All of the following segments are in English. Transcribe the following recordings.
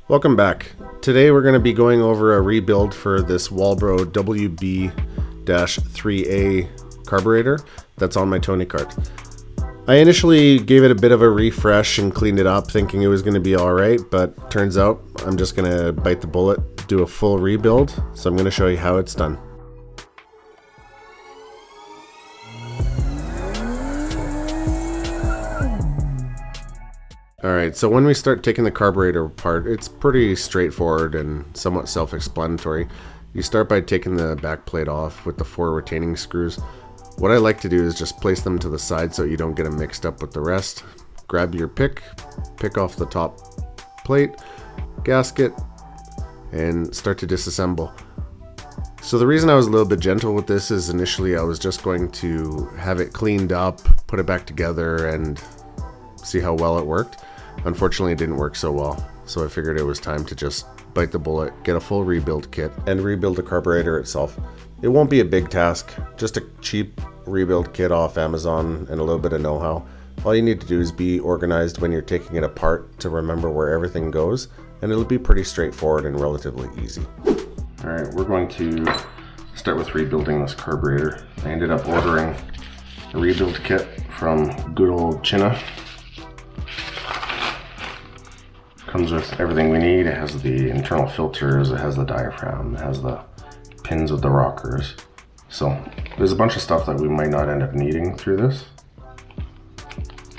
Welcome back. Today we're going to be going over a rebuild for this Walbro WB-3A carburetor that's on my Tony cart. I initially gave it a bit of a refresh and cleaned it up thinking it was going to be alright, but turns out I'm just going to bite the bullet, do a full rebuild, so I'm going to show you how it's done. Alright, so when we start taking the carburetor apart, it's pretty straightforward and somewhat self-explanatory. You start by taking the back plate off with the 4 retaining screws. What I like to do is just place them to the side so you don't get them mixed up with the rest. Grab your pick off the top plate, gasket, and start to disassemble. So the reason I was a little bit gentle with this is initially I was just going to have it cleaned up, put it back together, and see how well it worked. Unfortunately, it didn't work so well, so I figured it was time to just bite the bullet, get a full rebuild kit, and rebuild the carburetor itself. It won't be a big task, just a cheap rebuild kit off Amazon and a little bit of know-how. All you need to do is be organized when you're taking it apart to remember where everything goes, and it'll be pretty straightforward and relatively easy. Alright, we're going to start with rebuilding this carburetor. I ended up ordering a rebuild kit from good old China. Comes with everything we need. It has the internal filters, it has the diaphragm, it has the pins with the rockers. So there's a bunch of stuff that we might not end up needing through this,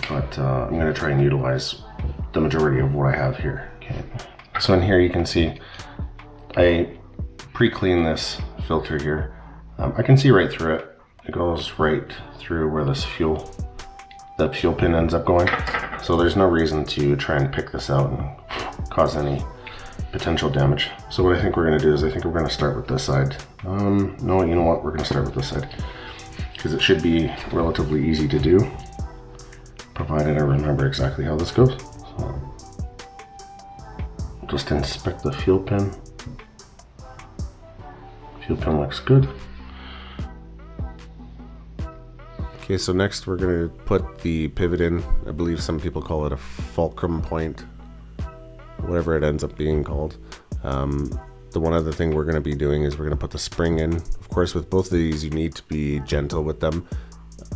but I'm going to try and utilize the majority of what I have here. Okay. So in here you can see I pre-cleaned this filter here. I can see right through it. It goes right through where this that fuel pin ends up going. So there's no reason to try and pick this out and cause any potential damage. So what I think we're going to do is I think we're going to start with this side. No, you know what? We're going to start with this side because it should be relatively easy to do, provided I remember exactly how this goes. So just inspect the fuel pin. Fuel pin looks good. Okay, so next we're going to put the pivot in. I believe some people call it a fulcrum point, whatever it ends up being called. The one other thing we're going to be doing is we're going to put the spring in. Of course, with both of these, you need to be gentle with them.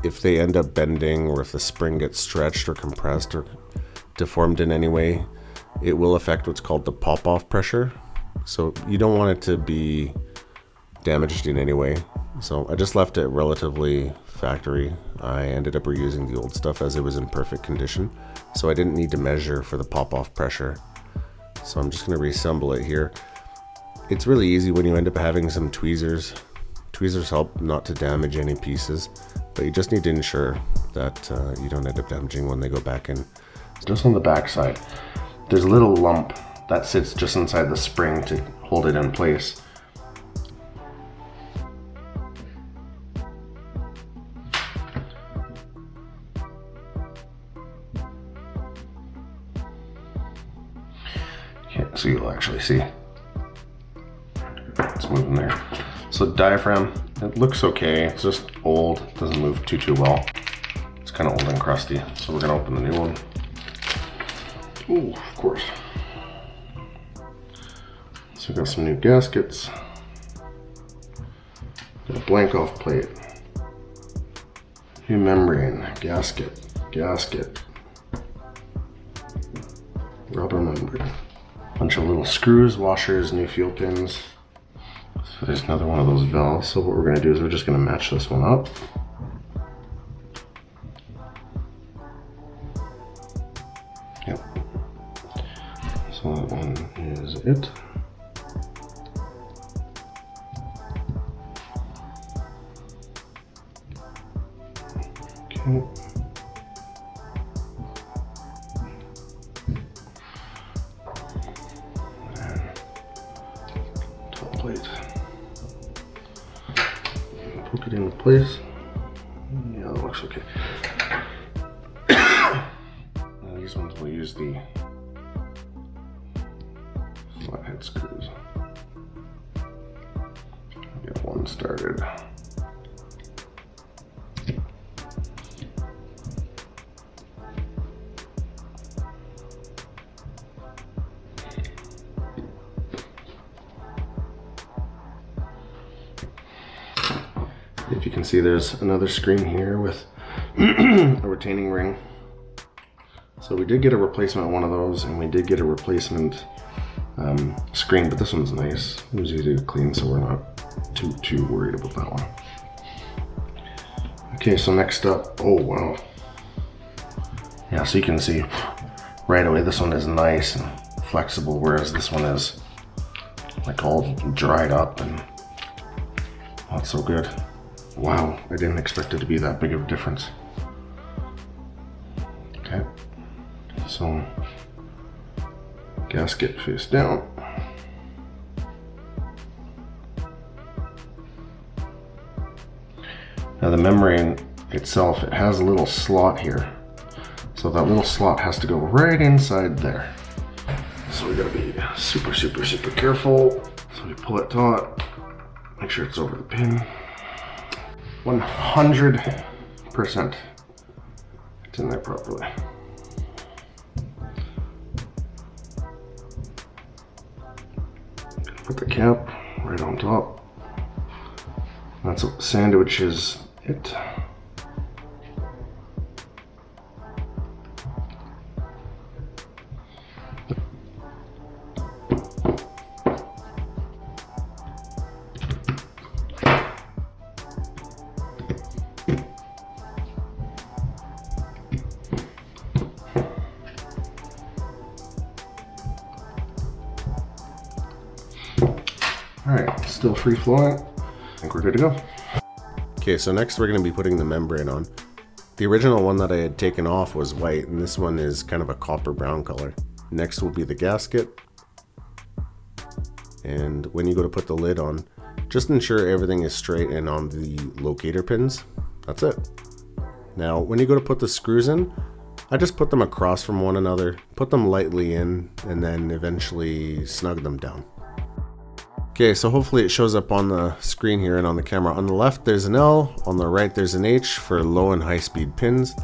If they end up bending or if the spring gets stretched or compressed or deformed in any way, it will affect what's called the pop-off pressure. So you don't want it to be damaged in any way. So I just left it relatively factory. I ended up reusing the old stuff as it was in perfect condition, so I didn't need to measure for the pop-off pressure. So I'm just going to reassemble it here. It's really easy when you end up having some tweezers. Tweezers help not to damage any pieces, but you just need to ensure that you don't end up damaging when they go back in. Just on the back side, there's a little lump that sits just inside the spring to hold it in place. So you'll actually see it's moving there. So diaphragm, it looks okay. It's just old, doesn't move too well. It's kind of old and crusty. So we're gonna open the new one. Ooh, of course. So we got some new gaskets. Got a blank off plate. New membrane, gasket. Rubber membrane. Bunch of little screws, washers, new fuel pins. So there's another one of those valves. So what we're going to do is we're just going to match this one up. Yep. So that one is it. Okay. Poke it into place. Yeah, that looks okay. Now these ones will use the flathead screws. Get one started. if you can see, there's another screen here with a retaining ring. So we did get a replacement one of those, and we did get a replacement screen, but this one's nice. It was easy to clean, so we're not too worried about that one. Okay, so next up, oh wow. Yeah, so you can see right away this one is nice and flexible, whereas this one is like all dried up and not so good. Wow, I didn't expect it to be that big of a difference. Okay, so gasket face down. Now the membrane itself, it has a little slot here. So that little slot has to go right inside there. So we gotta be super careful. So we pull it taut, make sure it's over the pin. 100% it's in there properly. Put the cap right on top. That's what sandwiches it. Alright, still free flowing. I think we're good to go. Okay, so next we're going to be putting the membrane on. The original one that I had taken off was white, and this one is kind of a copper brown color. Next will be the gasket. And when you go to put the lid on, just ensure everything is straight and on the locator pins. That's it. Now, when you go to put the screws in, I just put them across from one another, put them lightly in, and then eventually snug them down. Okay, so hopefully it shows up on the screen here and on the camera. On the left there's an L, on the right there's an H for low and high speed pins.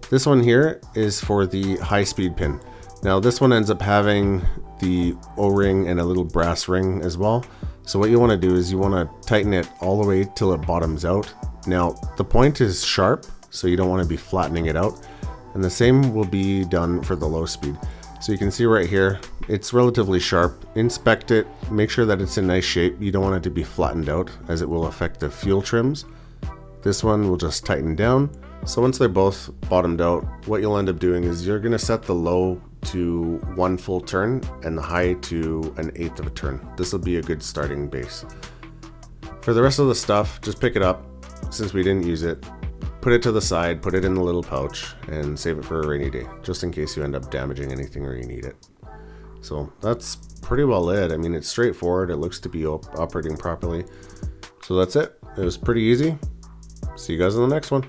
This one here is for the high speed pin. Now this one ends up having the O-ring and a little brass ring as well. So what you want to do is you want to tighten it all the way till it bottoms out. Now the point is sharp, so you don't want to be flattening it out. And the same will be done for the low speed. So you can see right here, it's relatively sharp. Inspect it, make sure that it's in nice shape. You don't want it to be flattened out as it will affect the fuel trims. This one will just tighten down. So once they're both bottomed out, what you'll end up doing is you're gonna set the low to 1 full turn and the high to 1/8 of a turn. This will be a good starting base. For the rest of the stuff, just pick it up since we didn't use it. Put it to the side, put it in the little pouch, and save it for a rainy day, just in case you end up damaging anything or you need it. So that's pretty well it. I mean, it's straightforward. It looks to be operating properly. So that's it. It was pretty easy. See you guys in the next one.